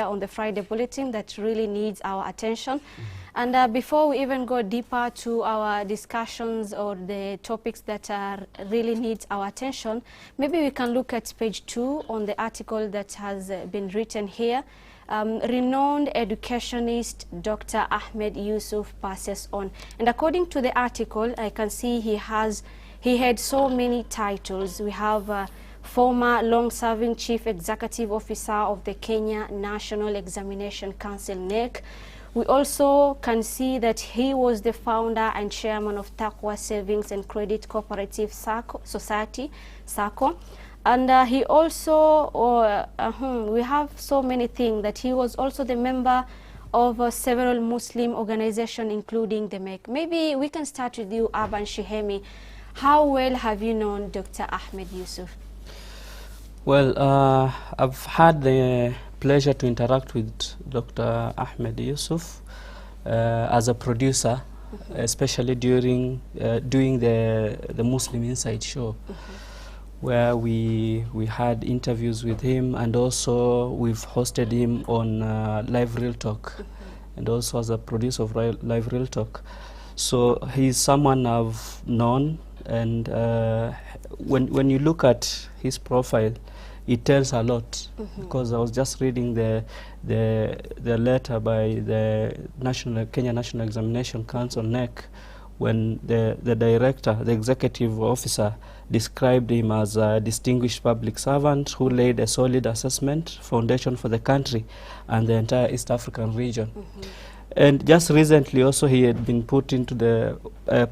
on the Friday Bulletin that really needs our attention. And before we even go deeper to our discussions or the topics that really needs our attention, maybe we can look at page 2 on the article that has been written here. Renowned educationist Dr. Ahmed Yusuf passes on. And according to the article, I can see he had so many titles. We have former long-serving Chief Executive Officer of the Kenya National Examination Council, NEC. We also can see that he was the founder and chairman of Taqwa Savings and Credit Cooperative Society, SACCO. And he also, we have so many things, that he was also the member of several Muslim organizations, including the MEC. Maybe we can start with you, Aban Shihemi. How well have you known Dr. Ahmed Yusuf? Well, I've had the pleasure to interact with Dr. Ahmed Yusuf as a producer, especially during doing the Muslim Insight show, where we had interviews with him, and also we've hosted him on Live Real Talk, and also as a producer of Live Real Talk. So he's someone I've known, and when you look at his profile, it tells a lot, because I was just reading the letter by the Kenya National Examination Council, NEC, when the director, the executive officer, described him as a distinguished public servant who laid a solid assessment foundation for the country and the entire East African region. And just recently also he had been put into the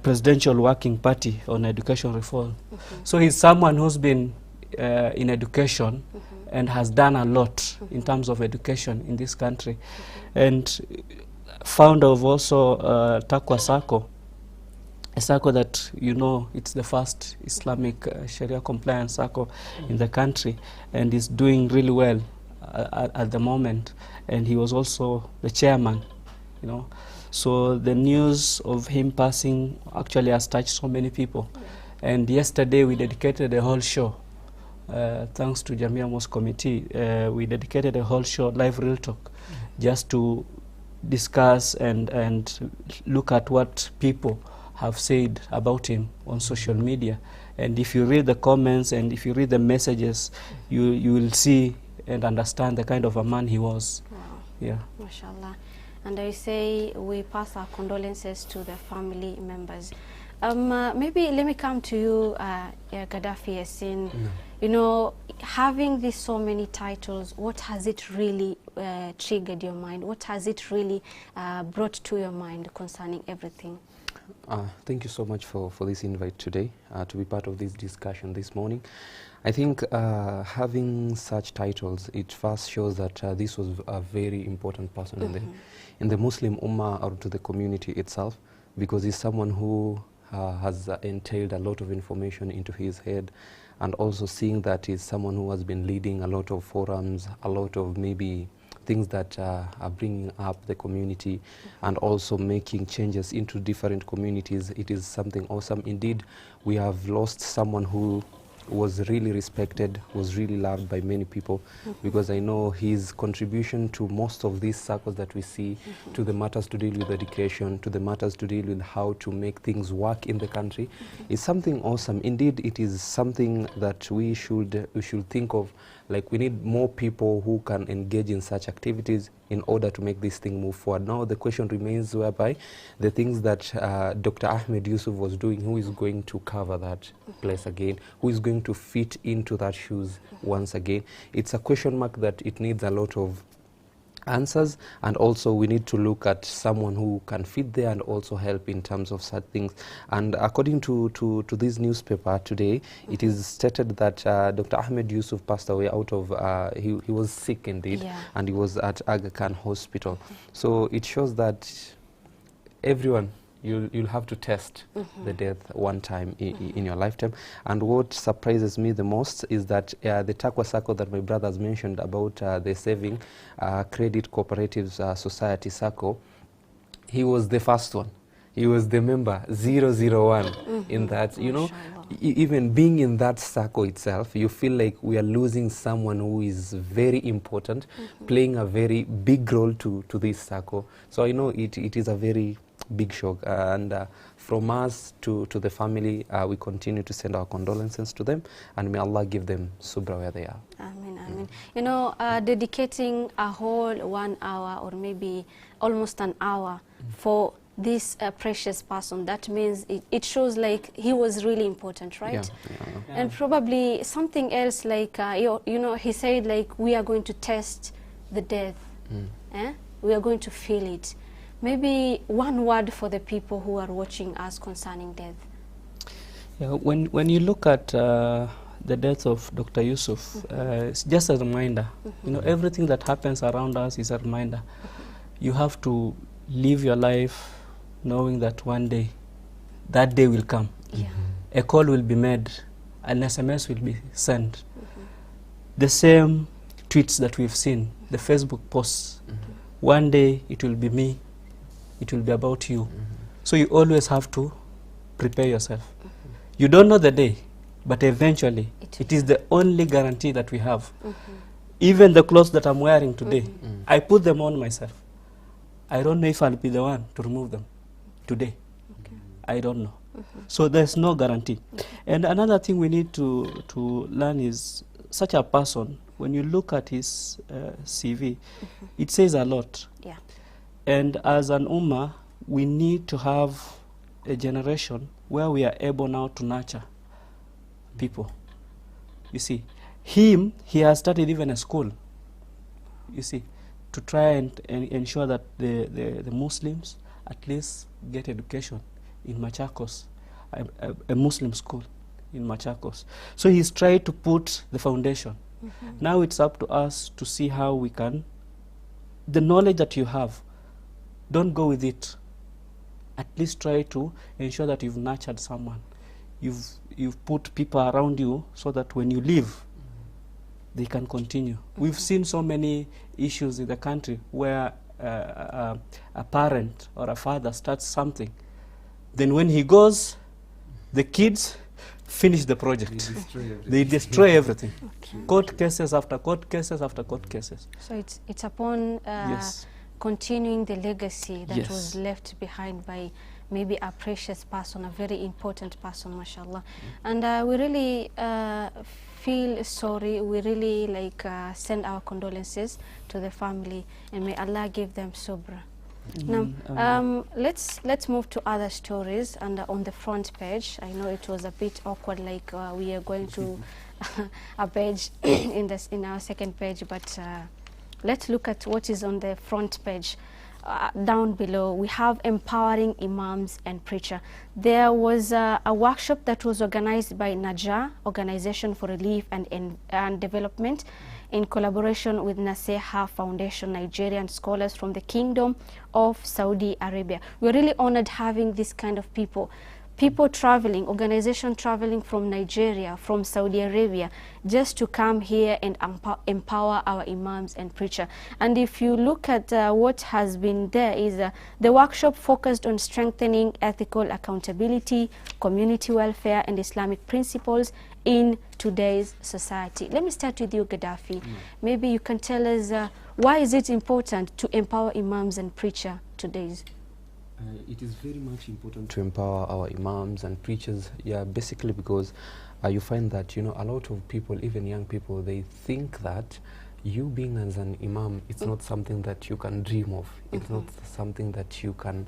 Presidential Working Party on education reform. So he's someone who's been in education and has done a lot in terms of education in this country, and founder of also Taqwa SACCO, a SACCO that, you know, it's the first Islamic Sharia compliant SACCO in the country, and is doing really well at the moment. And he was also the chairman, you know. So the news of him passing actually has touched so many people. And yesterday we dedicated a whole show, thanks to Jamia Mosque Committee, we dedicated a whole show, Live Real Talk, just to discuss and look at what people have said about him on social media. And if you read the comments and if you read the messages, you will see and understand the kind of a man he was. Wow. Yeah. MashaAllah. And I say we pass our condolences to the family members. Maybe let me come to you, Gaddafi Yassin. You know, having these so many titles, what has it really triggered your mind? What has it really brought to your mind concerning everything? Thank you so much for this invite today, to be part of this discussion this morning. I think having such titles, it first shows that this was a very important person in the Muslim Ummah, or to the community itself, because he's someone who has entailed a lot of information into his head, and also seeing that he's someone who has been leading a lot of forums, a lot of maybe things that are bringing up the community, and also making changes into different communities. It is something awesome. Indeed, we have lost someone who was really respected, was really loved by many people, because I know his contribution to most of these circles that we see, to the matters to deal with education, to the matters to deal with how to make things work in the country, is something awesome. Indeed, it is something that we should think of. Like, we need more people who can engage in such activities in order to make this thing move forward. Now the question remains, whereby the things that Dr. Ahmed Yusuf was doing, who is going to cover that place again? Who is going to fit into that shoes once again? It's a question mark that it needs a lot of answers, and also we need to look at someone who can fit there and also help in terms of such things. And according to this newspaper today, it is stated that Dr. Ahmed Yusuf passed away out of, he was sick indeed, and he was at Aga Khan Hospital. So it shows that everyone, you'll have to test the death one time in your lifetime. And what surprises me the most is that the Taqwa SACCO that my brother has mentioned about, the Saving Credit Cooperative Society SACCO, he was the first one. He was the member 001 in that, you know, even being in that circle itself, you feel like we are losing someone who is very important, playing a very big role to this circle. So I know it is a very big shock, and from us to the family, we continue to send our condolences to them, and may Allah give them subra where they are. Amen, amen. You know, dedicating a whole 1 hour or maybe almost an hour for this precious person, that means it shows like he was really important, right? Yeah. And probably something else like, you know, he said like, we are going to test the death. We are going to feel it. Maybe one word for the people who are watching us concerning death. Yeah, when you look at the death of Dr. Yusuf, it's just a reminder. You know, everything that happens around us is a reminder. You have to live your life knowing that one day, that day will come. A call will be made, an SMS will be sent. The same tweets that we've seen, the Facebook posts, one day it will be me, it will be about you. So you always have to prepare yourself. You don't know the day, but eventually it is the only guarantee that we have. Even the clothes that I'm wearing today, I put them on myself. I don't know if I'll be the one to remove them today. I don't know. So there's no guarantee. And another thing we need to learn is such a person, when you look at his CV, it says a lot. Yeah. And as an ummah, we need to have a generation where we are able now to nurture people. You see, he has started even a school, you see, to try and ensure that the Muslims at least get education in Machakos, a Muslim school in Machakos. So he's tried to put the foundation. Now it's up to us to see how we can, the knowledge that you have, don't go with it. At least try to ensure that you've nurtured someone. You've put people around you so that when you leave, they can continue. We've seen so many issues in the country where a parent or a father starts something. Then when he goes, the kids finish the project. They destroy everything. Court cases after court cases after court cases. So it's upon continuing the legacy that was left behind by maybe a precious person, a very important person, mashallah. And we really feel sorry. We really send our condolences to the family, and may Allah give them sabr. Now, let's move to other stories. And on the front page, I know it was a bit awkward, like we are going to a page in our second page, but let's look at what is on the front page. Down below, we have empowering imams and preacher. There was a workshop that was organized by Najah, Organization for Relief and Development, in collaboration with Naseha Foundation, Nigerian scholars from the Kingdom of Saudi Arabia. We're really honored having this kind of people traveling, organization traveling from Nigeria, from Saudi Arabia, just to come here and empower our imams and preacher. And if you look at what has been there is the workshop focused on strengthening ethical accountability, community welfare, and Islamic principles in today's society. Let me start with you, Gaddafi. Maybe you can tell us why is it important to empower imams and preacher today? It is very much important to empower our imams and preachers, basically because you find that, a lot of people, even young people, they think that you being as an imam, it's not something that you can dream of. It's not something that you can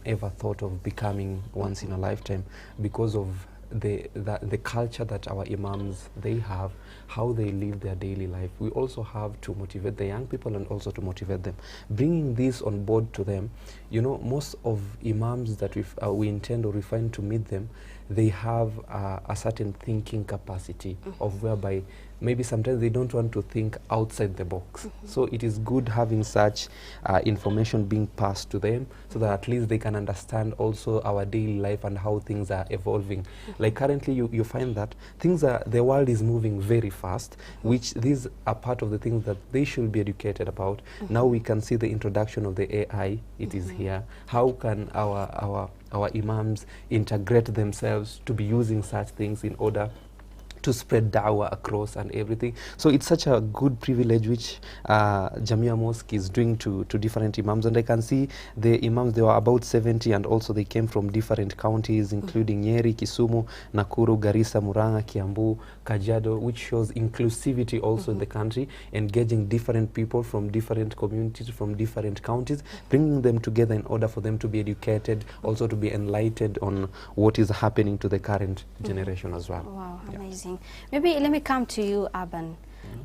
ever thought of becoming once in a lifetime, because of the culture that our imams, they have, how they live their daily life. We also have to motivate the young people and also to motivate them. Bringing this on board to them, most of imams that we intend or we find to meet them, they have a certain thinking capacity of whereby maybe sometimes they don't want to think outside the box. So it is good having such information being passed to them so that at least they can understand also our daily life and how things are evolving. Like currently you find that the world is moving very fast, which these are part of the things that they should be educated about. Now we can see the introduction of the AI, it is here. How can our our imams integrate themselves to be using such things in order to spread dawah across and everything. So it's such a good privilege which Jamia Mosque is doing to different imams. And I can see the imams, there were about 70, and also they came from different counties, including Nyeri, Kisumu, Nakuru, Garissa, Murang'a, Kiambu, Kajiado, which shows inclusivity also in the country, engaging different people from different communities, from different counties, bringing them together in order for them to be educated, also to be enlightened on what is happening to the current generation as well. Wow, Yeah. amazing. Maybe let me come to you, Aban.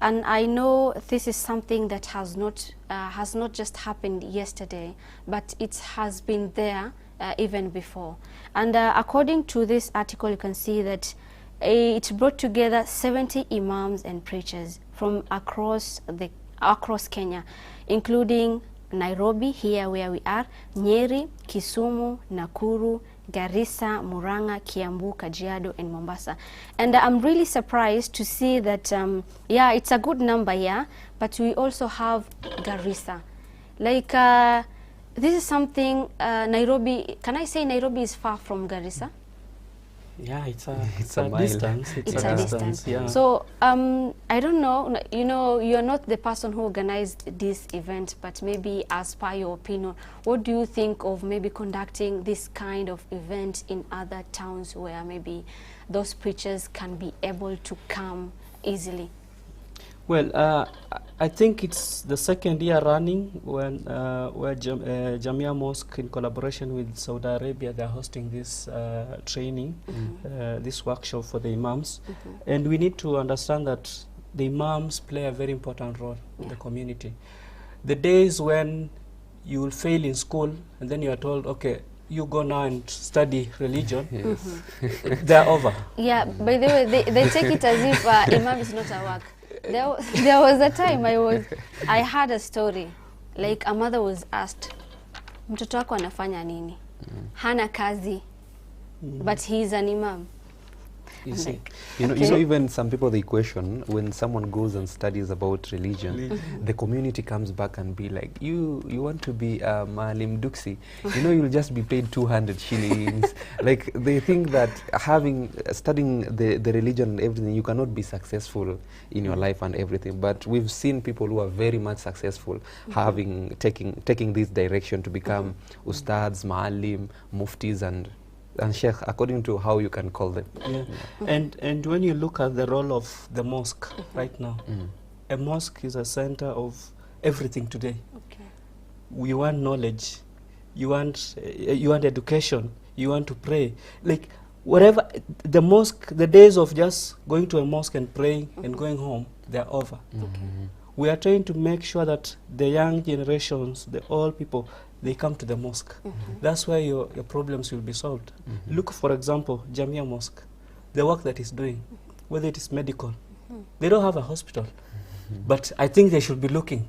And I know this is something that has not just happened yesterday, but it has been there even before. And according to this article, you can see that it brought together 70 imams and preachers from across Kenya, including Nairobi, here where we are, Nyeri, Kisumu, Nakuru, Garissa, Murang'a, Kiambu, Kajiado, and Mombasa. And I'm really surprised to see that, yeah, it's a good number, yeah, but we also have Garissa. Like, this is something, Nairobi, can I say Nairobi is far from Garissa? Yeah, it's a mile. distance. It's a distance. Yeah. So I don't know, you know, you're not the person who organized this event, but maybe as per your opinion, what do you think of maybe conducting this kind of event in other towns where maybe those preachers can be able to come easily? Well, I think it's the second year running when where Jamia Mosque, in collaboration with Saudi Arabia, they're hosting this training, this workshop for the imams. And we need to understand that the imams play a very important role in the community. The days when you will fail in school and then you are told, okay, you go now and study religion, they're over. Yeah, by the way, they take it as if imam is not at work. There was a time I had a story, like a mother was asked, mtoto wako anafanya nini? Hana kazi, but he's an imam. You see, Like, you know, even some people, they question when someone goes and studies about religion, the community comes back and be like, you want to be Malim Duksi, you know, you'll just be paid 200 shillings. Like, they think that studying the religion and everything, you cannot be successful in your life and everything. But we've seen people who are very much successful taking this direction to become ustads, maalim, muftis, and sheikh, according to how you can call them. yeah. And when you look at the role of the mosque right now, a mosque is a center of everything today. Okay. You want knowledge, you want education, you want to pray. Like, whatever, the mosque, the days of just going to a mosque and praying and going home, they're over. We are trying to make sure that the young generations, the old people, they come to the mosque. That's where your problems will be solved. Look, for example, Jamia Mosque, the work that it's doing, whether it is medical. They don't have a hospital, but I think they should be looking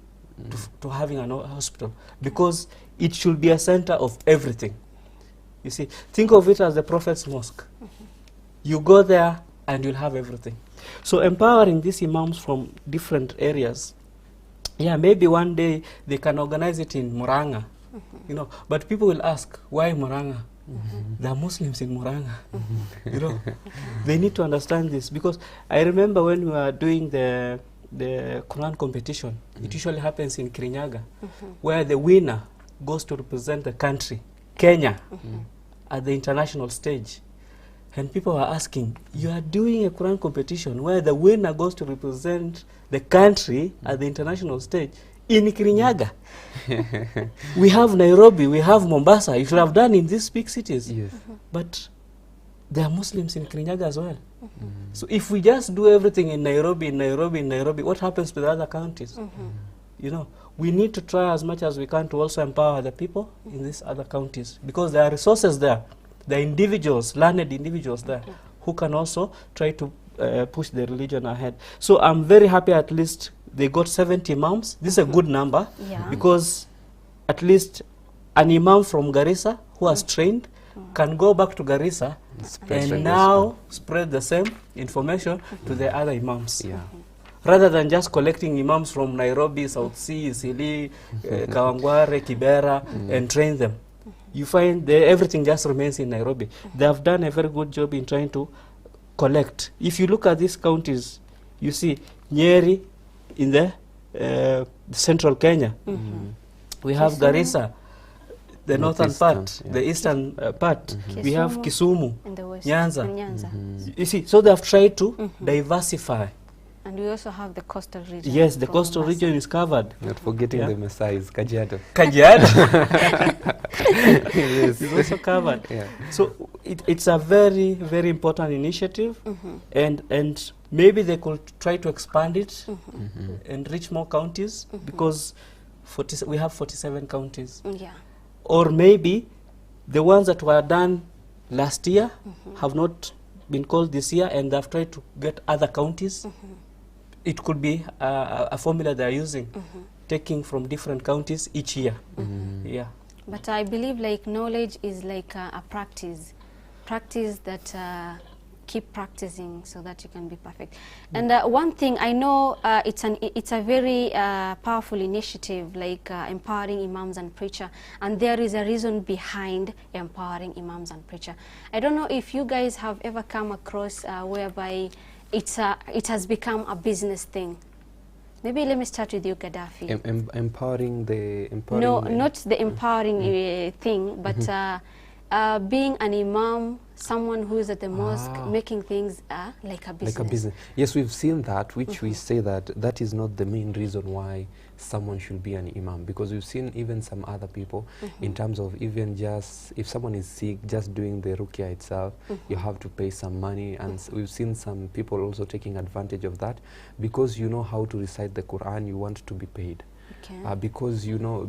to having a hospital, because it should be a center of everything. You see, think of it as the Prophet's Mosque. You go there and you'll have everything. So empowering these imams from different areas, yeah, maybe one day they can organize it in Murang'a, you know, but people will ask, why Murang'a? There are Muslims in Murang'a. You know, they need to understand this, because I remember when we were doing the Quran competition, it usually happens in Kirinyaga, where the winner goes to represent the country, Kenya, at the international stage. And people are asking, you are doing a Quran competition where the winner goes to represent the country at the international stage in Kirinyaga. We have Nairobi, we have Mombasa. You should have done in these big cities. Yes. But there are Muslims in Kirinyaga as well. So if we just do everything in Nairobi, what happens to the other counties? You know, we need to try as much as we can to also empower the people in these other counties, because there are resources there. There are individuals, learned individuals there, who can also try to push the religion ahead. So I'm very happy at least they got 70 imams. This is a good number, because at least an imam from Garissa who has trained can go back to Garissa and now spread the same information to the other imams. Rather than just collecting imams from Nairobi, South Sea, Isili, Kawangware, Kibera, and train them. you find everything just remains in Nairobi. They have done a very good job in trying to collect. If you look at these counties, you see Nyeri in the central Kenya. We have Garissa, the northern part, the eastern part. We have Kisumu, in the west, Nyanza. Nyanza. You see, so they have tried to diversify. And we also have the coastal region. Yes, the coastal region is covered. Not forgetting the Maasai's, Kajiado. Kajiado. Yes. It's also covered. Yeah. So it's a very, very important initiative, and maybe they could try to expand it and reach more counties, because we have 47 counties. Yeah. Or maybe the ones that were done last year have not been called this year, and they've tried to get other counties. It could be a formula they're using, taking from different counties each year. Yeah. But I believe like knowledge is like a practice that keep practicing so that you can be perfect. And one thing I know, it's a very powerful initiative, like empowering imams and preacher, and there is a reason behind empowering imams and preacher. I don't know if you guys have ever come across whereby it has become a business thing. Maybe let me start with you, Gaddafi. Empowering. No, not the empowering thing, but being an imam, someone who is at the mosque, making things like a business. Like a business. Yes, we've seen that, which we say that is not the main reason why someone should be an imam, because we've seen even some other people in terms of even just if someone is sick, just doing the ruqya itself, you have to pay some money, and we've seen some people also taking advantage of that, because you know how to recite the Quran, you want to be paid. Okay. Because you know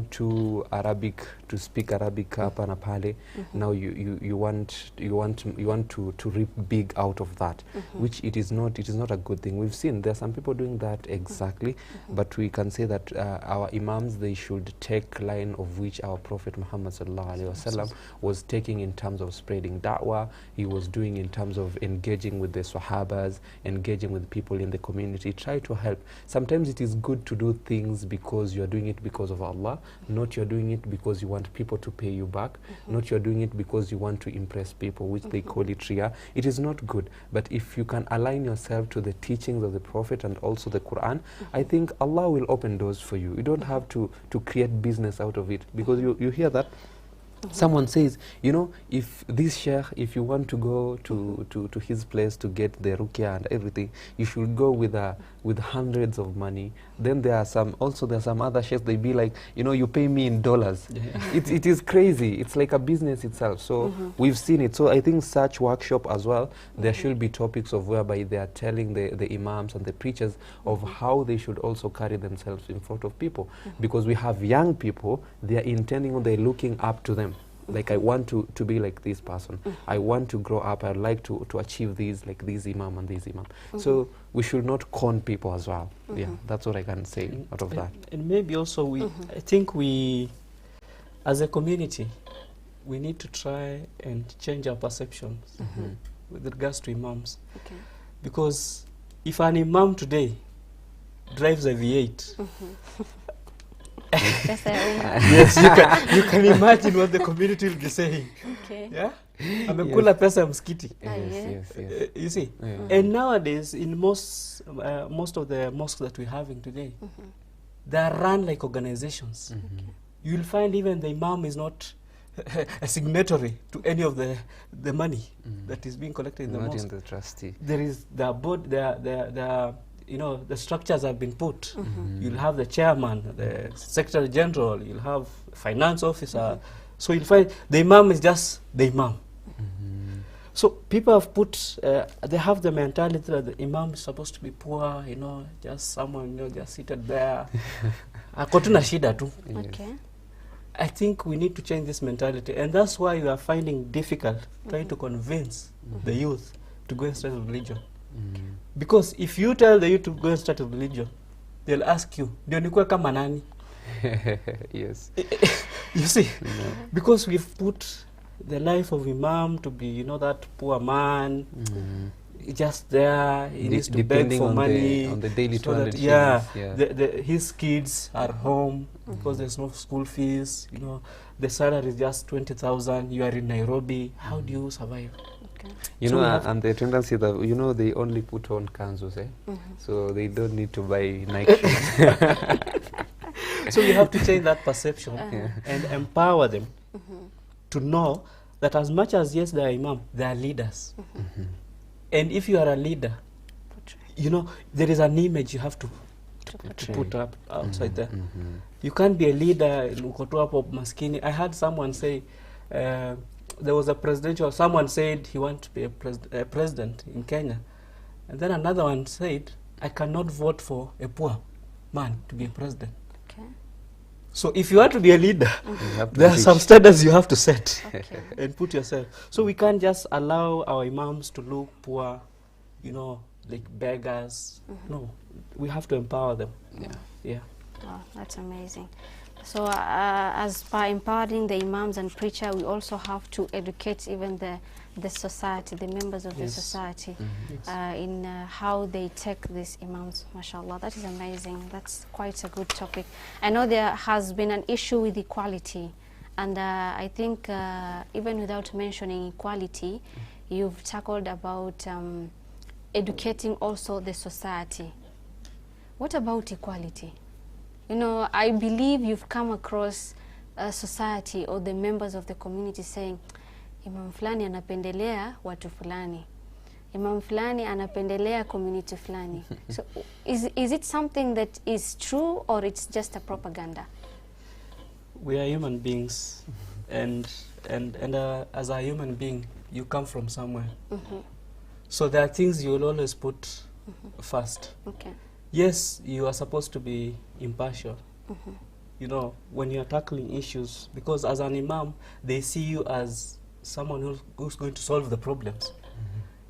to speak Arabic hapa na pale, now you want to reap big out of that, which it is not a good thing. We've seen there are some people doing that exactly, but we can say that our imams, they should take line of which our Prophet Muhammad sallallahu alaihi wasallam was taking in terms of spreading da'wah. He was doing in terms of engaging with the Sahabas, engaging with people in the community, try to help. Sometimes it is good to do things because you are doing it because of Allah, not you're doing it because you want people to pay you back, not you're doing it because you want to impress people, which they call it riyah. It is not good. But if you can align yourself to the teachings of the Prophet and also the Quran, I think Allah will open doors for you. You don't have to create business out of it, because you hear that someone says, you know, if this sheikh, if you want to go to his place to get the ruqya and everything, you should go with hundreds of money. Then there are some other sheikhs, they be like, you know, you pay me in dollars. It is crazy. It's like a business itself. So we've seen it. So I think such workshop as well, there should be topics of whereby they are telling the imams and the preachers of how they should also carry themselves in front of people, because we have young people, they are intending, they're looking up to them. Like, I want to be like this person. I want to grow up. I'd like to achieve these, like this imam and this imam. So we should not con people as well. Yeah, that's what I can say out of that. And maybe also I think we, as a community, we need to try and change our perceptions with regards to imams. Okay. Because if an imam today drives a V8, yes, you can imagine what the community will be saying. Okay. Yeah? Amekula pesa ya msikiti. Yes. You see? And nowadays, in most of the mosques that we're having today, they are run like organizations. You'll find even the imam is not a signatory to any of the money that is being collected in the mosque. Not in the trustee. There is the board, you know, the structures have been put. You'll have the chairman, the secretary general, you'll have finance officer. So you'll find the imam is just the imam. So people have put, they have the mentality that the imam is supposed to be poor, you know, just someone, you know, just seated there. Akotuna shida tu. Okay. I think we need to change this mentality, and that's why you are finding difficult trying to convince the youth to go and start a religion. Because if you tell the youth to go and start a religion, they'll ask you, ndio nikuwe kama nani? Yes. You see, because we've put the life of imam to be, you know, that poor man. just there, he needs to beg for on money. on the daily so that, 200 yeah, shillings, his kids are home because there's no school fees. You know, the salary is just 20,000. You are in Nairobi. How do you survive? Okay. You So know, we have and the tendency that, you know, they only put on kanzus, so they don't need to buy Nike shoes. So we have to change that perception Yeah. and empower them to know that as much as, yes, they are imam, they are leaders. And if you are a leader, you know, there is an image you have to put up outside there. You can't be a leader in uko hapo maskini. I heard someone say, there was a presidential, someone said he wants to be a president in Kenya. And then another one said, I cannot vote for a poor man to be a president. Okay. So if you want to be a leader, there are teach. some standards you have to set Okay. and put yourself. So we can't just allow our imams to look poor, you know, like beggars. No, we have to empower them. Yeah. Wow, that's amazing. So as by empowering the imams and preacher, we also have to educate even the society, the members of the society, in how they take these imams. MashaAllah, that is amazing. That's quite a good topic. I know there has been an issue with equality, and I think even without mentioning equality, you've tackled about educating also the society. What about equality? You know, I believe you've come across a society or the members of the community saying, Imam fulani anapendelea watu fulani. Imam fulani anapendelea community fulani. So is it something that is true or it's just a propaganda? We are human beings, and as a human being, you come from somewhere. So there are things you will always put first. Okay. Yes, you are supposed to be impartial, you know, when you are tackling issues, because as an imam, they see you as someone who's going to solve the problems.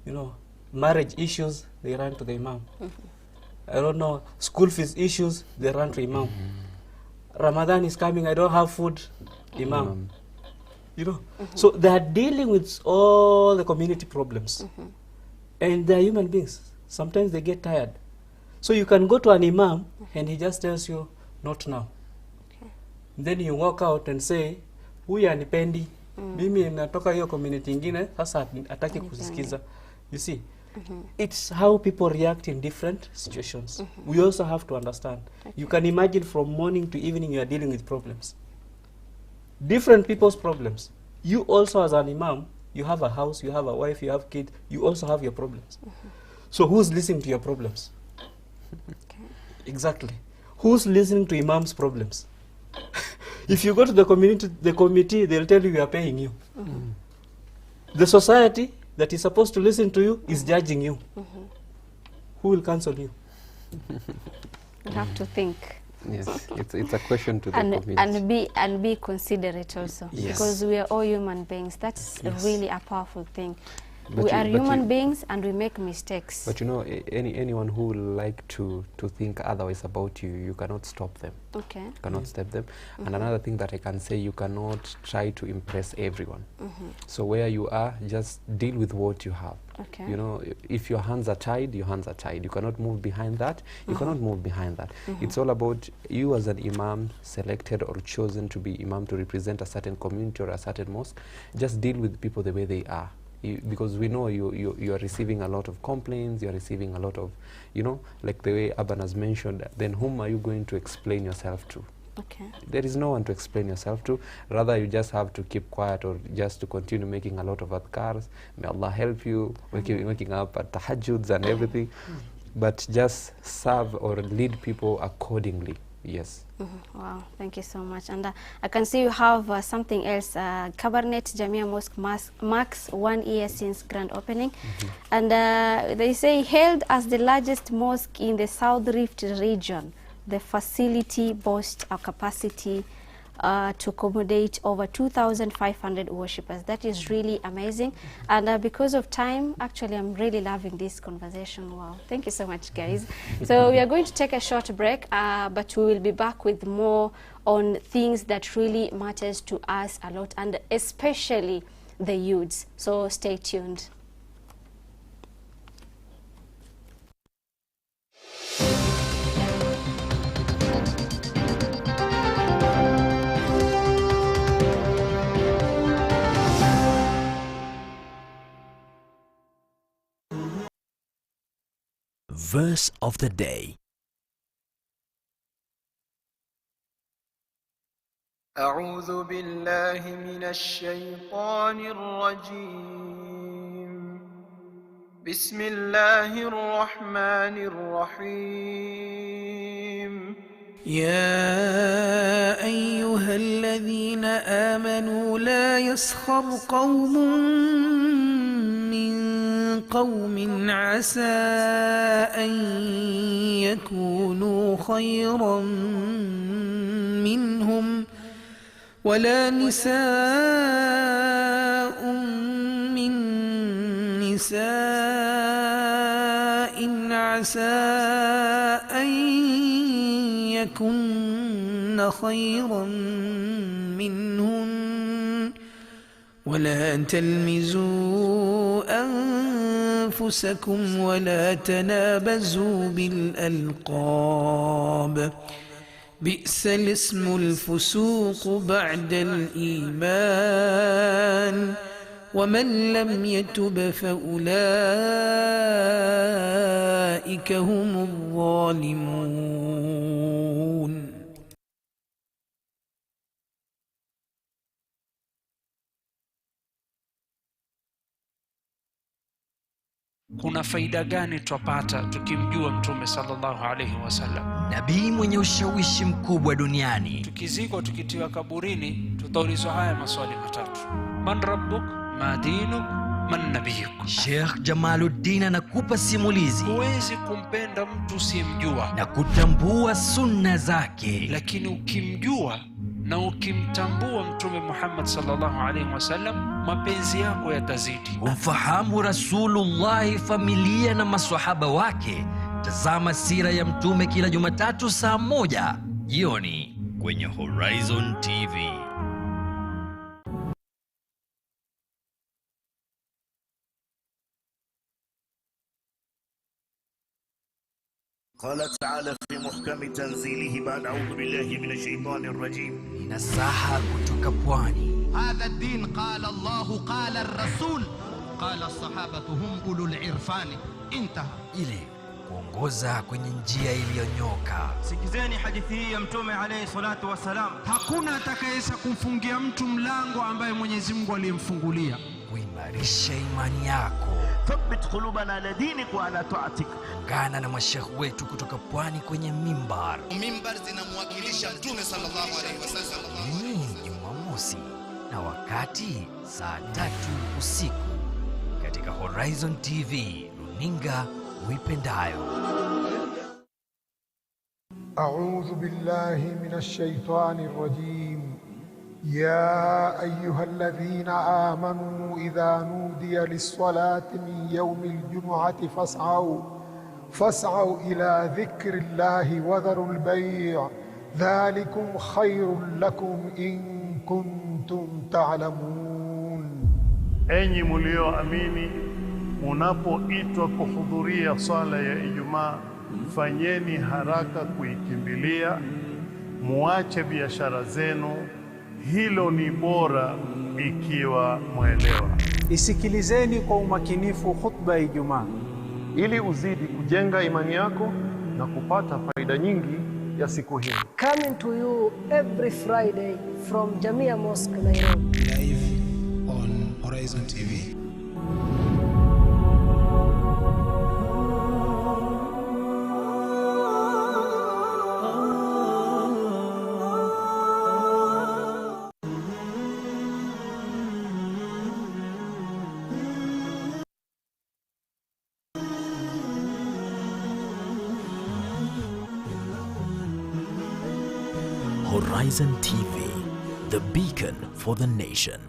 You know, marriage issues, they run to the imam. I don't know, school fees issues, they run to imam. Ramadan is coming, I don't have food, imam. You know, so they are dealing with all the community problems. And they are human beings. Sometimes they get tired. So you can go to an imam and he just tells you, not now. Okay. Then you walk out and say, huyu anipendi, mimi natoka hiyo community ingine, sasa ataki kusikiza. You see, it's how people react in different situations. We also have to understand. You can imagine from morning to evening you are dealing with problems. Different people's problems. You also as an imam, you have a house, you have a wife, you have kids, you also have your problems. So who's listening to your problems? Okay. Exactly. Who's listening to imam's problems? If you go to the committee, they'll tell you we are paying you. The society that is supposed to listen to you is judging you. Who will cancel you? You have to think. Yes, it's a question to the community. And be considerate also, because we are all human beings. That's really a powerful thing. But we are human beings and we make mistakes. But you know, anyone who would like to think otherwise about you, you cannot stop them. Okay. You cannot stop them. And another thing that I can say, you cannot try to impress everyone. So where you are, just deal with what you have. Okay. You know, if your hands are tied, your hands are tied. You cannot move behind that. You cannot move behind that. It's all about you as an imam, selected or chosen to be imam to represent a certain community or a certain mosque. Just deal with people the way they are. Because we know you are receiving a lot of complaints, you are receiving a lot of, you know, like the way Aban has mentioned, then whom are you going to explain yourself to? Okay. There is no one to explain yourself to. Rather, you just have to keep quiet or just to continue making a lot of adhkars. May Allah help you, waking up at tahajjuds and everything. But just serve or lead people accordingly. Yes. Wow, thank you so much. And I can see you have something else. Cabernet Jamia Mosque marks 1 year since grand opening. And they say hailed as the largest mosque in the South Rift region. The facility boasts a capacity to accommodate over 2,500 worshippers. That is really amazing. And because of time, actually, I'm really loving this conversation. Wow. Thank you so much, guys. So we are going to take a short break, but we will be back with more on things that really matters to us a lot, and especially the youths. So stay tuned. verse of the day. أعوذ بالله من الشيطان الرجيم. بسم الله الرحمن الرحيم. يا أيها الذين آمنوا لا يسخر قوم من قوم عسى أن يكونوا خيرا منهم ولا نساء من نساء عسى أن يكن خيرا منهن ولا تلمزوا أنفسكم ولا تنابزوا بالألقاب بئس الاسم الفسوق بعد الإيمان ومن لم يتب فأولئك هم الظالمون. Kuna faida gani tupata tukimjua Mtume sallallahu alayhi wasallam? Nabii mwenye ushawishi mkubwa duniani. Tukizikwa tukitiwa kaburini, tutaulizwa haya maswali matatu: man rabbuk, ma dinuk, man nabiyuk. Sheikh Jamaluddin anakupa simulizi. Huwezi kumpenda mtu usiyemjua na kutambua sunna zake, lakini ukimjua na ukimtambua Mtume Muhammad sallallahu alayhi wasallam, mapenzi yako yatazidi. Ufahamu Rasulullah, familia na maswahaba wake. Tazama sira ya Mtume kila Jumatatu saa 1 jioni kwenye Horizon TV. قال تعالى في محكم تنزيله بعد أعوذ بالله من الشيطان الرجيم. Nasaha kutoka pwani. هذا الدين قال الله قال الرسول قال الصحابة هم أولو العرفان. انتهى. Ile kuongoza kwenye njia iliyonyoka. Sikizeni hadithi hii ya Mtume alayhi salatu wasalam. Hakuna atakayeweza kumfungia mtu mlango ambaye Mwenyezi Mungu alimfungulia. Kuimarisha imani yako. ثبت قلوبنا على دينك وعلى طاعتك. Ungana na mashekh wetu kutoka pwani kwenye mimbar. Mimbar zinamwakilisha Mtume sallallahu alayhi wasallam. Jumamosi na wakati saa 3 usiku katika Horizon TV, runinga uipendayo. أعوذ بالله من الشيطان الرجيم. يا أيها الذين آمنوا إذا نودي للصلاة من يوم الجمعة فاسعوا إلى ذكر الله وذروا البيع ذلكم خير لكم إن كنتم تعلمون. Enyi mlioamini, munapoitwa kuhudhuria swala ya Ijumaa, fanyeni haraka kuikimbilia, muache biashara zenu, hilo ni bora ikiwa mwelewa. Isikilizeni kwa umakinifu khutba ya Ijumaa ili uzidi kujenga imani yako na kupata faida nyingi ya siku hii. Coming to you every Friday from Jamia Mosque, Nairobi. Live on Horizon TV. Horizon TV, the beacon for the nation.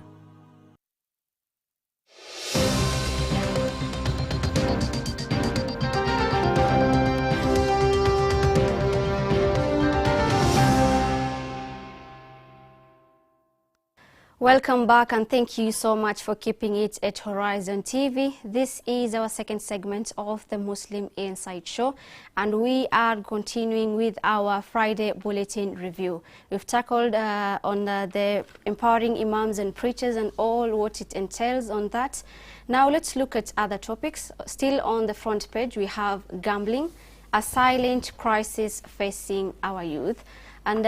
Welcome back, and thank you so much for keeping it at Horizon TV. This is our second segment of the Muslim Insight Show, and we are continuing with our Friday Bulletin Review. We've tackled on the empowering imams and preachers and all what it entails on that. Now let's look at other topics. Still on the front page, we have gambling, a silent crisis facing our youth. And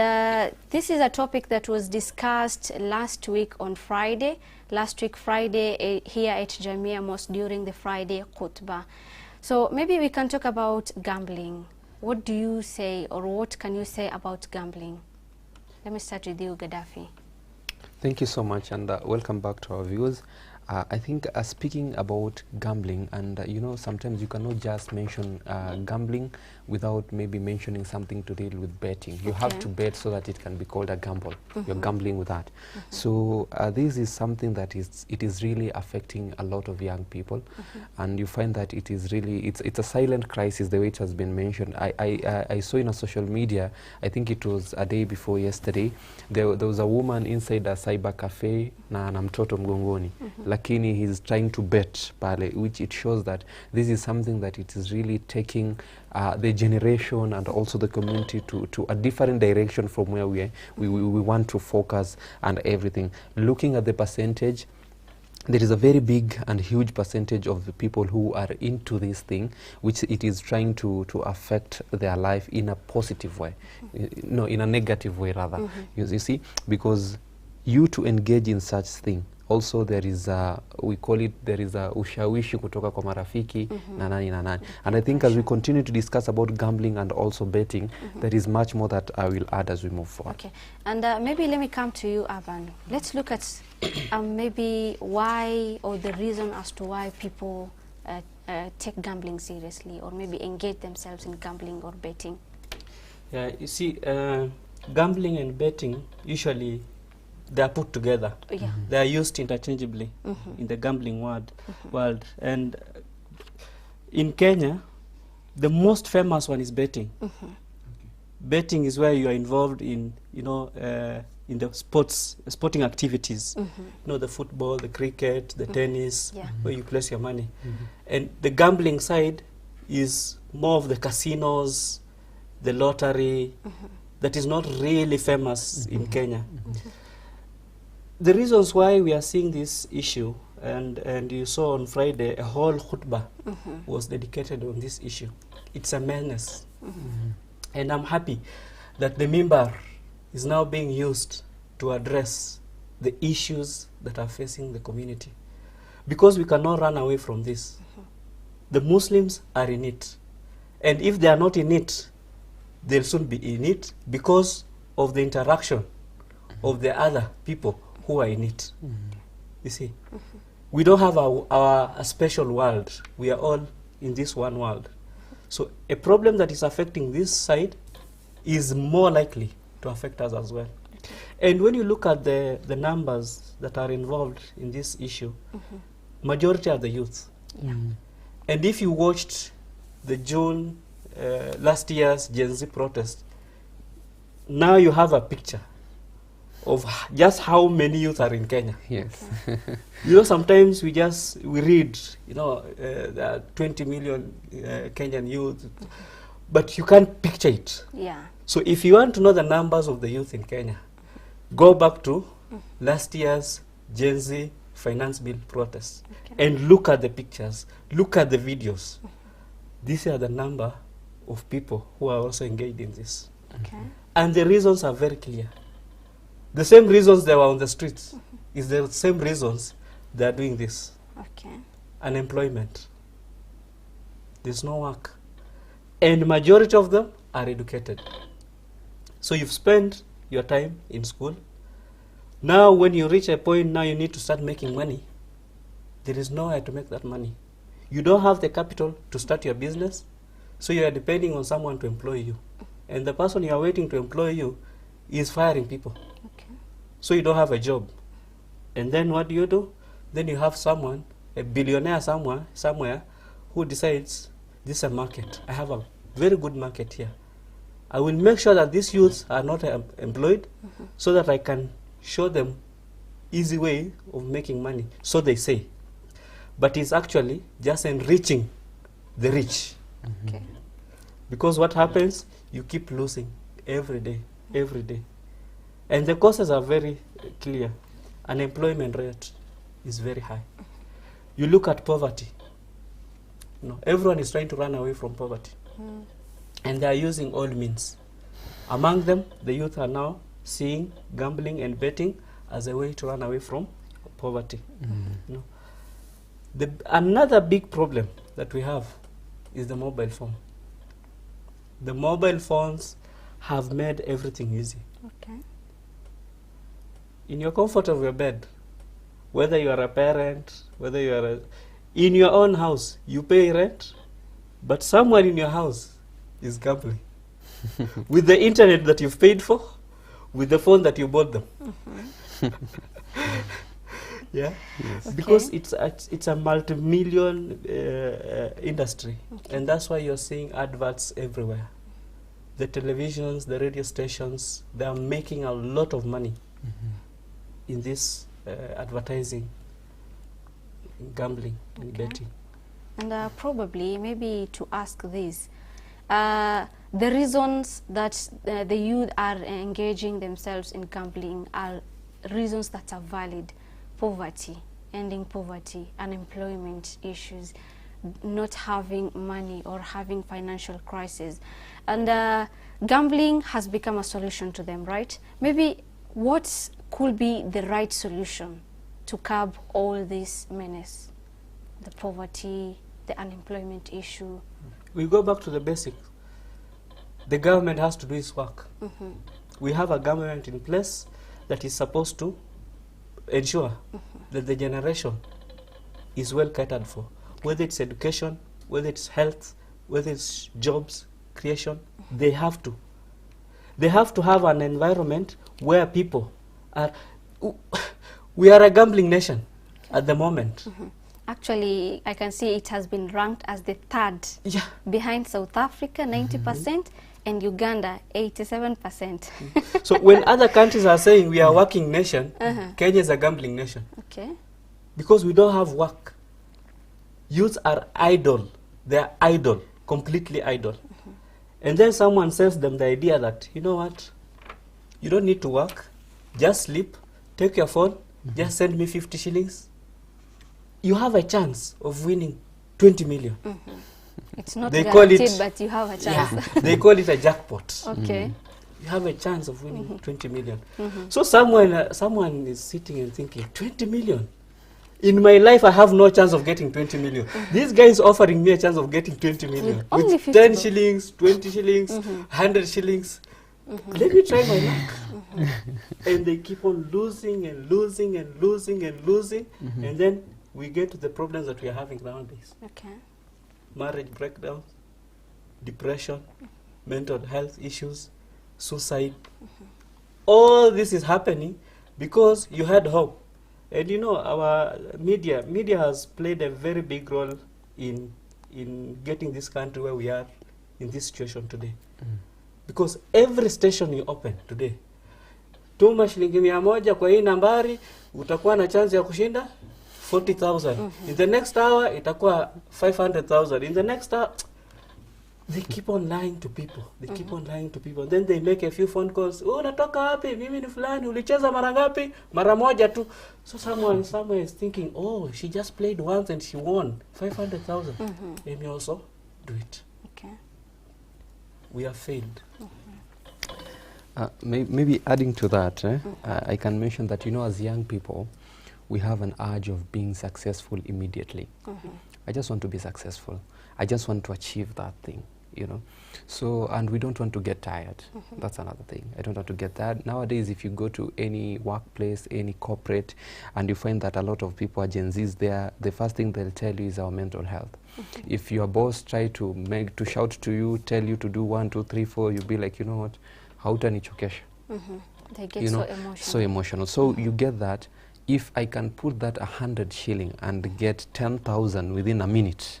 this is a topic that was discussed last week on Friday. Last week Friday here at Jamia Mosque during the Friday khutbah. So maybe we can talk about gambling. What do you say, or what can you say about gambling? Let me start with you, Gaddafi. Thank you so much, and welcome back to our viewers. I think speaking about gambling, and you know, sometimes you cannot just mention gambling without maybe mentioning something to deal with betting. You have to bet so that it can be called a gamble. You're gambling with that. So this is something that it is really affecting a lot of young people, and you find that it is really, it's a silent crisis, the way it has been mentioned. I saw in a social media, I think it was a day before yesterday, there was a woman inside a cyber cafe na mtoto mgongoni. Lakini he's trying to bet pale, which it shows that this is something that it is really taking the generation and also the community to a different direction from where we want to focus and everything. Looking at the percentage, there is a very big and huge percentage of the people who are into this thing, which it is trying to affect their life in a positive way. No, in a negative way rather. You see, because you to engage in such thing, also there is we call it, there is a ushawishi kutoka kwa marafiki na nani na nani. And I think as we continue to discuss about gambling and also betting, there is much more that I will add as we move forward. Okay, and maybe let me come to you, Aban. Let's look at maybe why, or the reason as to why people take gambling seriously, or maybe engage themselves in gambling or betting. Yeah, you see, gambling and betting usually they are put together. They are used interchangeably in the gambling world. And in Kenya, the most famous one is betting. Betting is where you are involved in, you know, in the sporting activities. You know, the football, the cricket, the tennis, where you place your money. And the gambling side is more of the casinos, the lottery, that is not really famous in Kenya. The reasons why we are seeing this issue, and you saw on Friday a whole khutbah was dedicated on this issue. It's a menace. And I'm happy that the mimbar is now being used to address the issues that are facing the community. Because we cannot run away from this. The Muslims are in it. And if they are not in it, they'll soon be in it because of the interaction of the other people who are in it. You see, we don't have a special world. We are all in this one world. So a problem that is affecting this side is more likely to affect us as well. And when you look at the numbers that are involved in this issue, majority are the youth. And if you watched the June last year's Gen Z protest, now you have a picture of just how many youth are in Kenya. Yes. You know, sometimes we read, you know, there are 20 million Kenyan youth, but you can't picture it. So if you want to know the numbers of the youth in Kenya, go back to last year's Gen Z finance bill protest and look at the pictures, look at the videos. These are the number of people who are also engaged in this. And the reasons are very clear. The same reasons they were on the streets is the same reasons they are doing this. Unemployment. There's no work. And majority of them are educated. So you've spent your time in school. Now when you reach a point, now you need to start making money. There is nowhere to make that money. You don't have the capital to start your business, so you are depending on someone to employ you. And the person you are waiting to employ you is firing people. So you don't have a job. And then what do? Then you have someone, a billionaire somewhere, who decides, this is a market. I have a very good market here. I will make sure that these youths are not employed so that I can show them easy way of making money, so they say. But it's actually just enriching the rich. Okay. Because what happens, you keep losing every day, every day. And the causes are very clear. Unemployment rate is very high. You look at poverty. No, everyone is trying to run away from poverty. And they are using all means. Among them, the youth are now seeing gambling and betting as a way to run away from poverty. No. Another big problem that we have is the mobile phone. The mobile phones have made everything easy. Okay. In your comfort of your bed, whether you are a parent, whether you are in your own house, you pay rent, but someone in your house is gambling with the internet that you've paid for, with the phone that you bought them. Yeah, yes. Because it's a multi-million industry, and that's why you're seeing adverts everywhere. The televisions, the radio stations, they are making a lot of money in this advertising, gambling, and betting. And probably, maybe to ask this, the reasons that the youth are engaging themselves in gambling are reasons that are valid. Poverty, ending poverty, unemployment issues, not having money or having financial crisis. And gambling has become a solution to them, right? Maybe what could be the right solution to curb all this menace? The poverty, the unemployment issue. We go back to the basics. The government has to do its work. We have a government in place that is supposed to ensure that the generation is well catered for, whether it's education, whether it's health, whether it's jobs creation. They have to have an environment where people are. We are a gambling nation at the moment. Actually, I can see it has been ranked as the third, behind South Africa, 90%, and Uganda, 87%. So when other countries are saying we are a working nation, Kenya is a gambling nation. Okay. Because we don't have work. Youths are idle. They are idle, completely idle. And then someone sells them the idea that, you know what, you don't need to work, just sleep, take your phone, just send me 50 shillings. You have a chance of winning 20 million. It's not guaranteed, but you have a chance. Yeah, they call it a jackpot. Okay. You have a chance of winning 20 million. So someone is sitting and thinking, 20 million? In my life, I have no chance of getting 20 million. This guy is offering me a chance of getting 20 million. With 10 shillings, 20 shillings, 100 shillings. Let me try my luck. And they keep on losing and losing and losing and losing. And then we get to the problems that we are having nowadays. Okay. Marriage breakdowns, depression, mental health issues, suicide. All this is happening because you had hope. And you know, our media has played a very big role in getting this country where we are in this situation today. Because every station you open today, tuma shilingi 100 kwa hii nambari, utakuwa na chance ya kushinda 40,000. In the next hour, itakuwa 500,000. In the next hour, they keep on lying to people. They keep on lying to people. Then they make a few phone calls. Oh, natoka wapi? Mimi ni fulani. Ulicheza mara ngapi? Mara moja tu. So someone somewhere is thinking, oh, she just played once and she won 500,000. Let me also do it. Okay. We have failed. Maybe adding to that, I can mention that, you know, as young people, we have an urge of being successful immediately. I just want to be successful. I just want to achieve that thing, you know. So, and we don't want to get tired. That's another thing. I don't want to get tired. Nowadays, if you go to any workplace, any corporate, and you find that a lot of people are Gen Zs there, the first thing they'll tell you is our mental health. If your boss try to shout to you, tell you to do 1, 2, 3, 4, you'll be like, you know what, hautanichokesha. They get so emotional. So you get that. If I can put that 100 shilling and get 10,000 within a minute,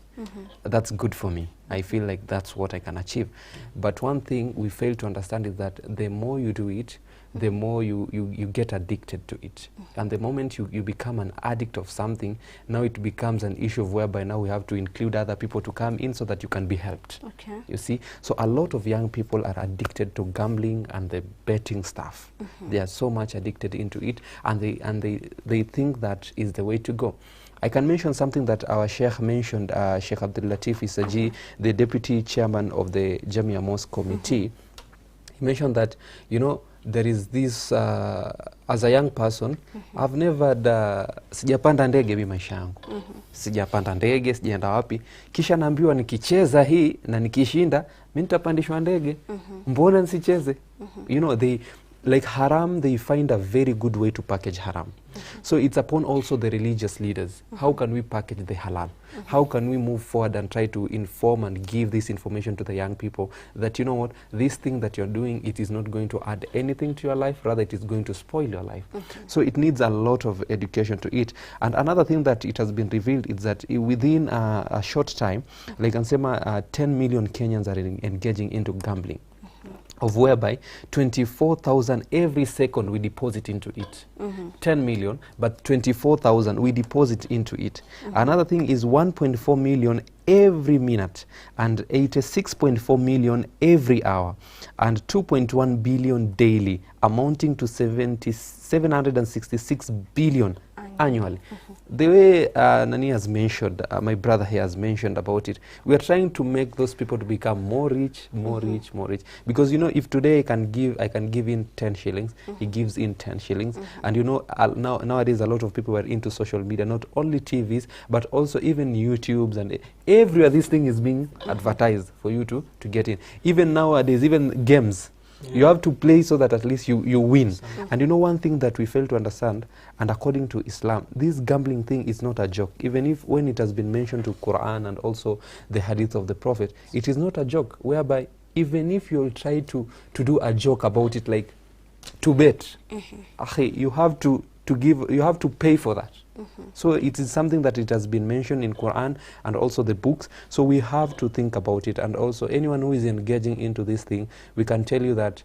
that's good for me. I feel like that's what I can achieve. But one thing we fail to understand is that the more you do it, the more you get addicted to it. And the moment you become an addict of something, now it becomes an issue of whereby now we have to include other people to come in so that you can be helped. Okay. You see? So a lot of young people are addicted to gambling and the betting stuff. They are so much addicted into it, and they think that is the way to go. I can mention something that our Sheikh mentioned, Sheikh Abdul Latif Isaji, the deputy chairman of the Jamia Mosque Committee. He mentioned that, you know, there is this, as a young person, I've never, sijapanda ndege mi maisha yangu. Sijapanda ndege, sijaenda wapi. Kisha naambiwa nikicheza hii na nikishinda, mimi nitapandishwa ndege. Mbona nisicheze? You know, like haram, they find a very good way to package haram. So it's upon also the religious leaders. How can we package the halal? How can we move forward and try to inform and give this information to the young people that, you know what, this thing that you're doing, it is not going to add anything to your life, rather it is going to spoil your life. So it needs a lot of education to it. And another thing that it has been revealed is that within a short time, like Ansema, 10 million Kenyans are engaging into gambling, of whereby 24,000 every second we deposit into it. 10 million, but 24,000 we deposit into it. Another thing is 1.4 million every minute, and 86.4 million every hour, and 2.1 billion daily, amounting to 766 billion annually. The way Nani has mentioned, my brother here has mentioned about it, we are trying to make those people to become more rich, more rich, more rich. Because, you know, if today I can give in 10 shillings, he gives in 10 shillings. And, you know, nowadays a lot of people are into social media, not only TVs, but also even YouTubes, and everywhere this thing is being advertised for you to get in. Even nowadays, even games. You have to play so that at least you win. And you know one thing that we fail to understand, and according to Islam, this gambling thing is not a joke. Even if when it has been mentioned to Quran and also the hadith of the Prophet, it is not a joke, whereby even if you'll try to do a joke about it, like to bet, you have to pay for that. So it is something that it has been mentioned in Quran and also the books. So we have to think about it. And also anyone who is engaging into this thing, we can tell you that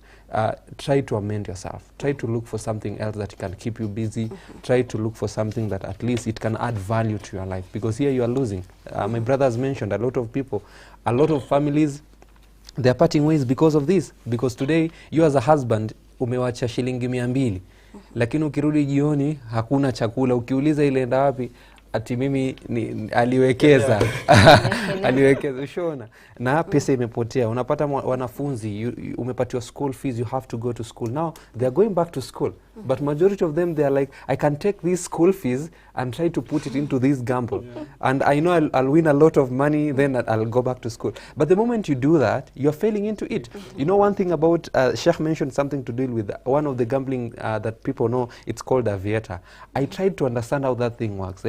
try to amend yourself. Try to look for something else that can keep you busy. Try to look for something that at least it can add value to your life. Because here you are losing. My brother has mentioned a lot of people, a lot of families, they are parting ways because of this. Because today, you as a husband, umewacha shilingi 200. Lakini ukirudi jioni hakuna chakula, ukiuliza ile enda wapi, ati mimi aliwekeza. Aliwekeza, ushona. Na pesa imepotea. Unapata wanafunzi, umepatiwa school fees, you have to go to school. Now they are going back to school. But majority of them, they are like, I can take these school fees and try to put it into this gamble. And I know I'll win a lot of money, then I'll go back to school. But the moment you do that, you're failing into it. You know one thing about, Sheikh mentioned something to deal with, one of the gambling that people know, it's called aviator. I tried to understand how that thing works.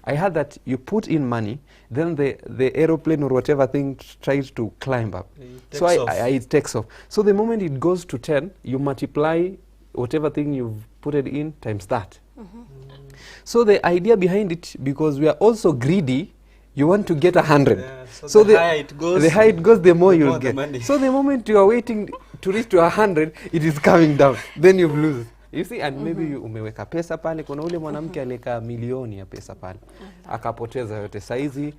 I heard that you put in money, then the aeroplane or whatever thing tries to climb up. So it takes off. So the moment it goes to 10, you multiply whatever thing you've put it in times that. So the idea behind it, because we are also greedy, you want to get 100. Yeah, so the higher it goes, the more you'll get. So the moment you are waiting to reach to 100, it is coming down. Then you lose. You see, and maybe umeweka pesa pale, kuna ule mwanamke aleka milioni ya pesa pale. Akapoteza yote. Saizi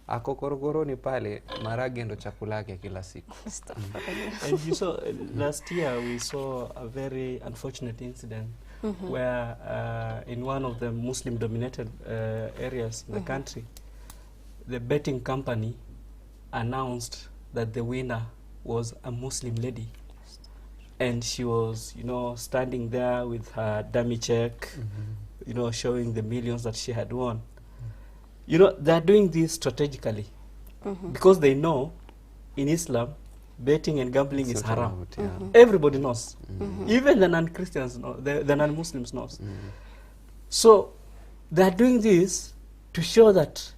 ako korogoroni pale, marage ndo chakula yake kila siku. And you saw last year we saw a very unfortunate incident where in one of the Muslim dominated areas in the country, the betting company announced that the winner was a Muslim lady. And she was, you know, standing there with her dummy check, you know, showing the millions that she had won. You know, they're doing this strategically because they know in Islam, betting and gambling is haram. Everybody knows. Even the non-Christians know, the non-Muslims knows. So they're doing this to show that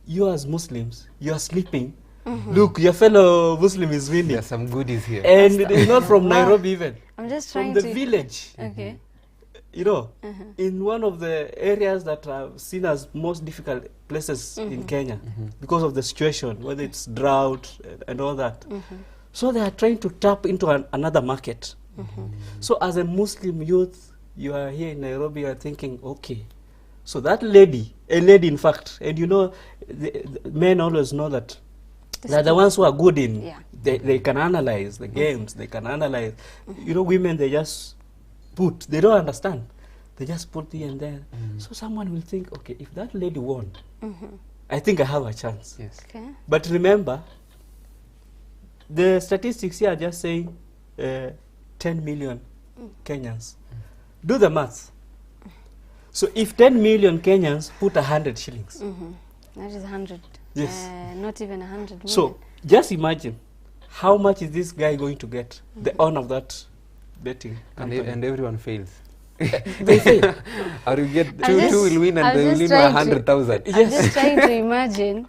you as Muslims, you are sleeping. Look, your fellow Muslim is winning. There's some goodies here. And it is not from Nairobi even. I'm just from trying the to... village. Okay. You know, in one of the areas that are seen as most difficult places in Kenya because of the situation, whether it's drought and all that. So they are trying to tap into another market So as a Muslim youth, you are here in Nairobi, you are thinking, okay, so that lady, a lady in fact, and you know, the men always know that they're the ones who are good in, they can analyze the games, they can analyze, you know, women, they just put, they don't understand. They just put here and there. So someone will think, okay, if that lady won, I think I have a chance. Yes. Okay. But remember, the statistics here are just saying 10 million Kenyans. Do the maths. So if 10 million Kenyans put 100 shillings. That is 100. Yes. Not even 100 million. So just imagine, how much is this guy going to get, the owner of that betting company? And everyone fails. They fail. Or you get two will win and they will win 100,000. I'm just trying to imagine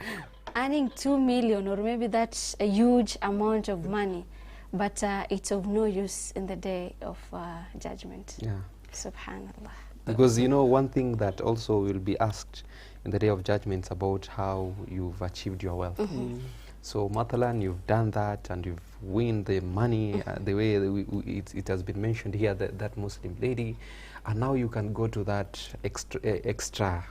earning 2 million, or maybe that's a huge amount of money, but it's of no use in the day of judgment. Yeah. Subhanallah. Because you know, one thing that also will be asked in the day of judgment is about how you've achieved your wealth. So Matalan, you've done that and you've win the money the way it has been mentioned here, that Muslim lady, and now you can go to that extra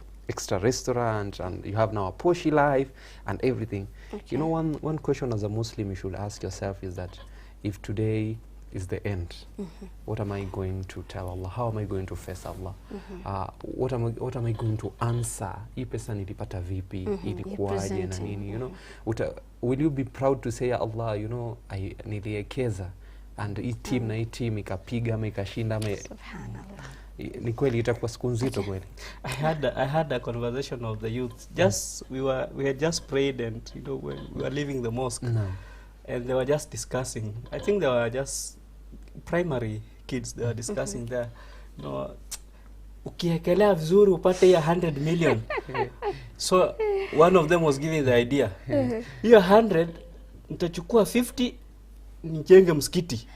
restaurant, and you have now a poshy life and everything. You know, one question as a Muslim you should ask yourself is that if today is the end, what am I going to tell Allah? How am I going to face Allah? What am I going to answer? Hii pesa nilipata vipi? Ilikuwaje na nini? You know, will you be proud to say, ya Allah, you know, niliekeza and hii team na hii team ikapiga ama ikashinda? Subhanallah. Ni kweli itakuwa siku nzito kweli. I had a conversation of the youth. Just we had just prayed, and you know, when we were leaving the mosque, and they were just discussing. I think they were just primary kids. They were discussing there. You know, ukiekelea vizuri upate ya 100 million. So one of them was giving the idea. Hiyo 100 nitachukua 50 nijenge msikiti.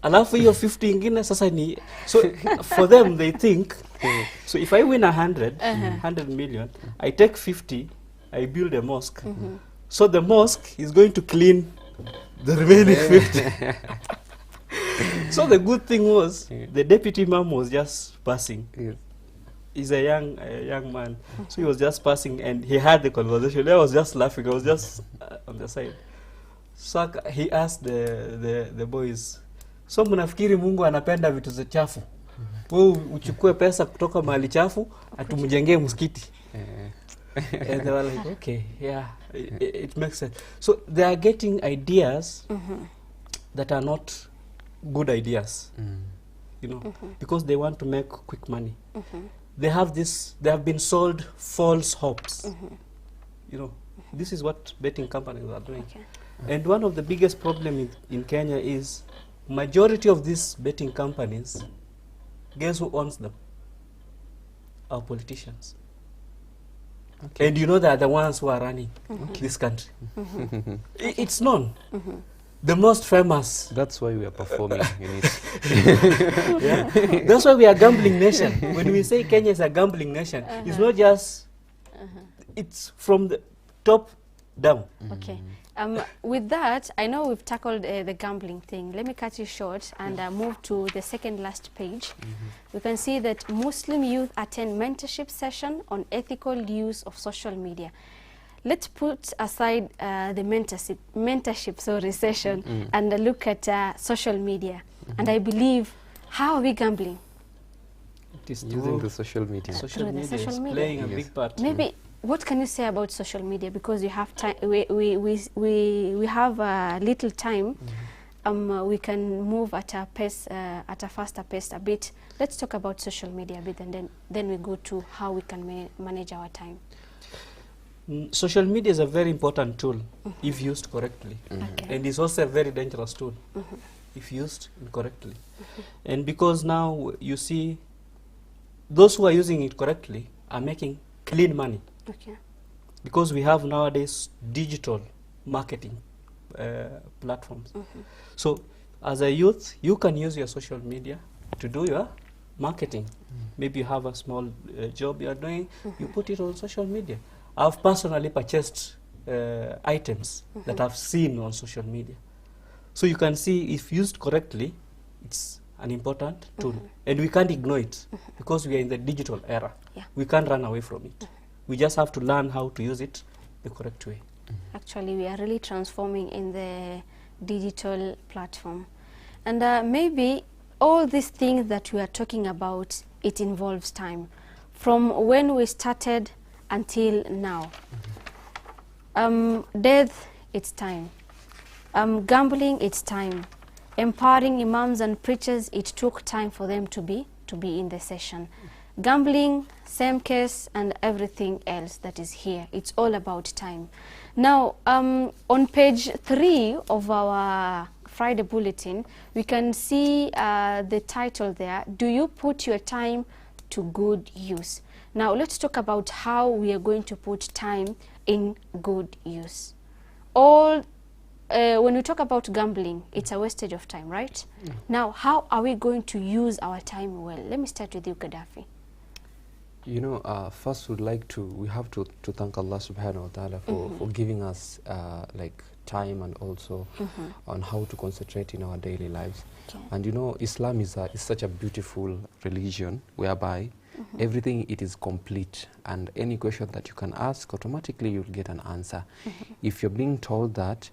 Alafu hiyo 50 ingine sasa ni, so for them they think, so if I win 100 million, I take 50, I build a mosque. So the mosque is going to clean the remaining 50. So the good thing was, the deputy imam was just passing. He's a young man, so he was just passing and he had the conversation. I was just laughing. I was just on the side. So he asked the boys, so mnafikiri Mungu anapenda vitu za chafu? Wewe uchukue pesa kutoka mahali chafu atumjengee msikiti. And they were like, okay, yeah, it makes sense. So they are getting ideas that are not good ideas, you know, because they want to make quick money. They have been sold false hopes. You know, this is what betting companies are doing. And one of the biggest problems in Kenya is majority of these betting companies, guess who owns them? Our politicians. And you know they are the ones who are running this country. It's known. The most famous. That's why we are performing in it. That's why we are a gambling nation. When we say Kenya is a gambling nation, it's not just, it's from the top down. Okay. With that, I know we've tackled the gambling thing. Let me cut you short and move to the second last page. We can see that Muslim youth attend mentorship session on ethical use of social media. Let's put aside the mentorship session and look at social media. And I believe, how are we gambling? It is using the social media. Social media is playing a big part. Maybe. What can you say about social media? Because you have time, we have little time. We can move at a pace, at a faster pace a bit. Let's talk about social media a bit, and then we go to how we can manage our time. Social media is a very important tool if used correctly, and it's also a very dangerous tool if used incorrectly. And because now you see, those who are using it correctly are making clean money. Because we have nowadays digital marketing platforms. So as a youth, you can use your social media to do your marketing. Maybe you have a small job you are doing, you put it on social media. I've personally purchased items that I've seen on social media. So you can see, if used correctly, it's an important tool, and we can't ignore it because we are in the digital era. We can't run away from it. We just have to learn how to use it the correct way. Actually, we are really transforming in the digital platform. And maybe all these things that we are talking about, it involves time. From when we started until now. Death, it's time. Gambling, it's time. Empowering imams and preachers, it took time for them to be in the session. Gambling, same case, and everything else that is here. It's all about time. Now, on page 3 of our Friday bulletin, we can see the title there, Do You Put Your Time to Good Use? Now, let's talk about how we are going to put time in good use. When we talk about gambling, it's a wastage of time, right? Now, how are we going to use our time well? Let me start with you, Gaddafi. You know, first we have to thank Allah subhanahu wa ta'ala for giving us like time and also on how to concentrate in our daily lives. And you know, Islam is such a beautiful religion whereby everything it is complete, and any question that you can ask, automatically you'll get an answer. If you're being told that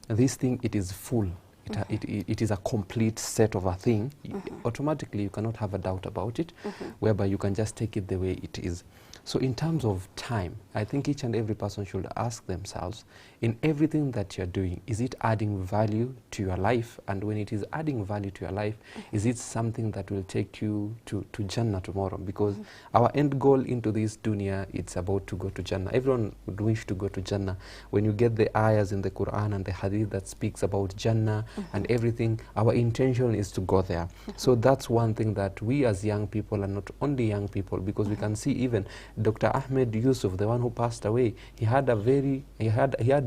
this thing it is full, it is a complete set of a thing, automatically you cannot have a doubt about it, whereby you can just take it the way it is. So in terms of time, I think each and every person should ask themselves, in everything that you're doing, is it adding value to your life? And when it is adding value to your life, is it something that will take you to Jannah tomorrow? Because our end goal into this dunya, it's about to go to Jannah. Everyone would wish to go to Jannah. When you get the ayahs in the Quran and the hadith that speaks about Jannah and everything, our intention is to go there. So that's one thing that we as young people, and not only young people, because we can see even Dr. Ahmed Yusuf, the one who passed away, he had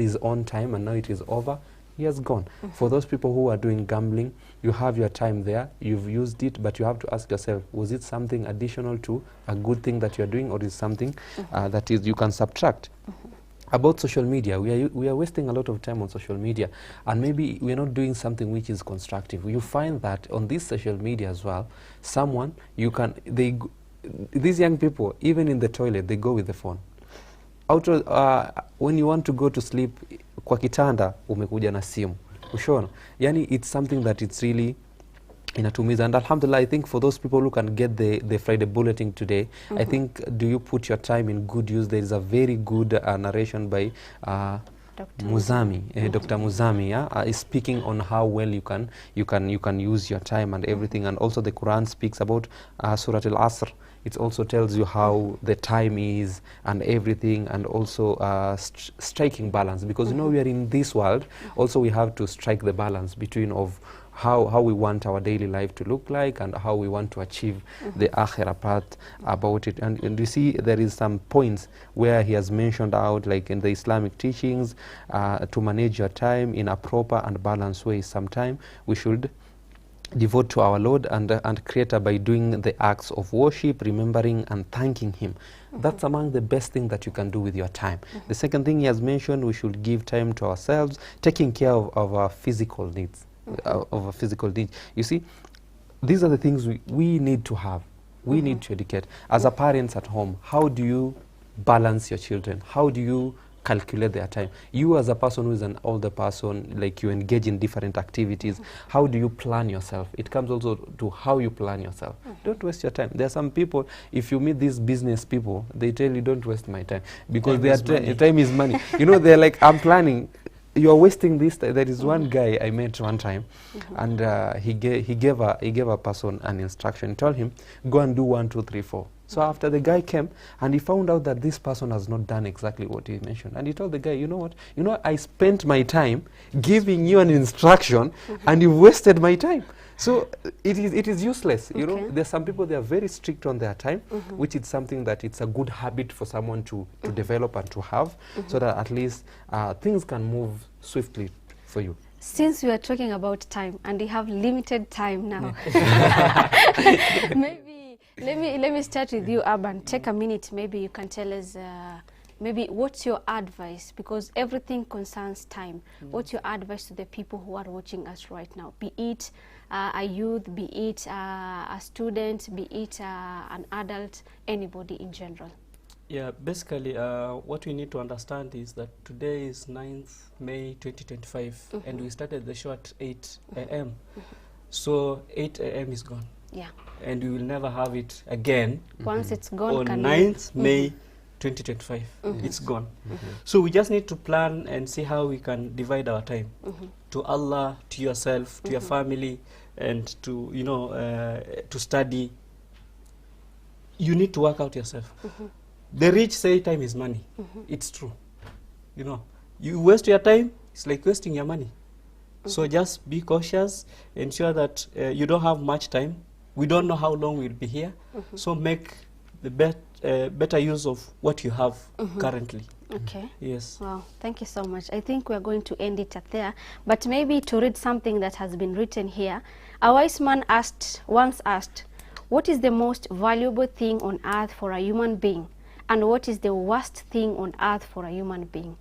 his own time, and now it is over. He has gone. For those people who are doing gambling, you have your time there, you've used it, but you have to ask yourself, was it something additional to a good thing that you're doing, or is something that is you can subtract? About social media, we are wasting a lot of time on social media, and maybe we're not doing something which is constructive. You find that on this social media as well, these young people, even in the toilet, they go with the phone. When you want to go to sleep, kwa kitanda umekuja na simu. Ushona? Yani it's something that it's really inatumiza. And alhamdulillah, I think for those people who can get the Friday bulletin today, I think, do you put your time in good use? There is a very good narration by Dr. Muzami, is speaking on how well you can use your time and everything. And also the Quran speaks about Surah Al-Asr. It also tells you how the time is and everything, and also striking balance, because you know we are in this world. Also we have to strike the balance between of how we want our daily life to look like and how we want to achieve the akhirah part about it. And you see there is some points where he has mentioned out, like in the Islamic teachings, to manage your time in a proper and balanced way. Sometime we should devote to our Lord and Creator by doing the acts of worship, remembering and thanking Him. That's among the best thing that you can do with your time. The second thing he has mentioned, we should give time to ourselves, taking care of our physical needs. You see, these are the things we need to have. We need to educate. As a parents at home, how do you balance your children? How do you calculate their time? You as a person who is an older person, like you engage in different activities, how do you plan yourself? It comes also to how you plan yourself. Don't waste your time. There are some people, if you meet these business people, they tell you, don't waste my time, because time is money. You know, they're like, I'm planning. You're wasting this. There is one guy I met one time, and he gave a person an instruction. He told him, go and do 1, 2, 3, 4. So after the guy came, and he found out that this person has not done exactly what he mentioned. And he told the guy, you know what? You know, I spent my time giving you an instruction, and you wasted my time. So it is useless. You know, there's some people, they are very strict on their time, which is something that it's a good habit for someone to develop and to have, so that at least things can move swiftly for you. Since we are talking about time, and we have limited time now, maybe let me start with you, Urban. Take a minute. Maybe you can tell us maybe what's your advice, because everything concerns time. What's your advice to the people who are watching us right now, be it a youth, be it a student, be it an adult, anybody in general? Yeah, basically what we need to understand is that today is 9th May 2025 and we started the show at 8 a.m. So 8 a.m. is gone. Yeah. And we will never have it again. Once it's gone, on 9th May 2025. It's gone. So we just need to plan and see how we can divide our time to Allah, to yourself, to your family, and to, you know, to study. You need to work out yourself. The rich say time is money. It's true. You know, you waste your time, it's like wasting your money. So just be cautious, ensure that you don't have much time. We don't know how long we'll be here. So make the better use of what you have currently. Okay. Yes. Wow, thank you so much. I think we're going to end it at there, but maybe to read something that has been written here. A wise man once asked, what is the most valuable thing on earth for a human being? And what is the worst thing on earth for a human being?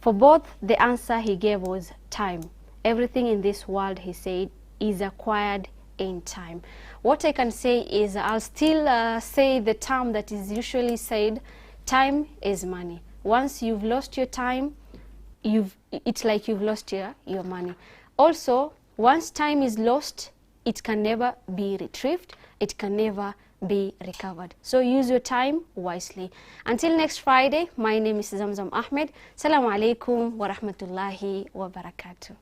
For both, the answer he gave was time. Everything in this world, he said, is acquired in time. What I can say is I'll still say the term that is usually said, time is money. Once you've lost your time, it's like you've lost your money. Also, once time is lost, it can never be retrieved. It can never be recovered. So use your time wisely. Until next Friday, my name is Zamzam Ahmed. Assalamu alaikum wa rahmatullahi wa barakatuh.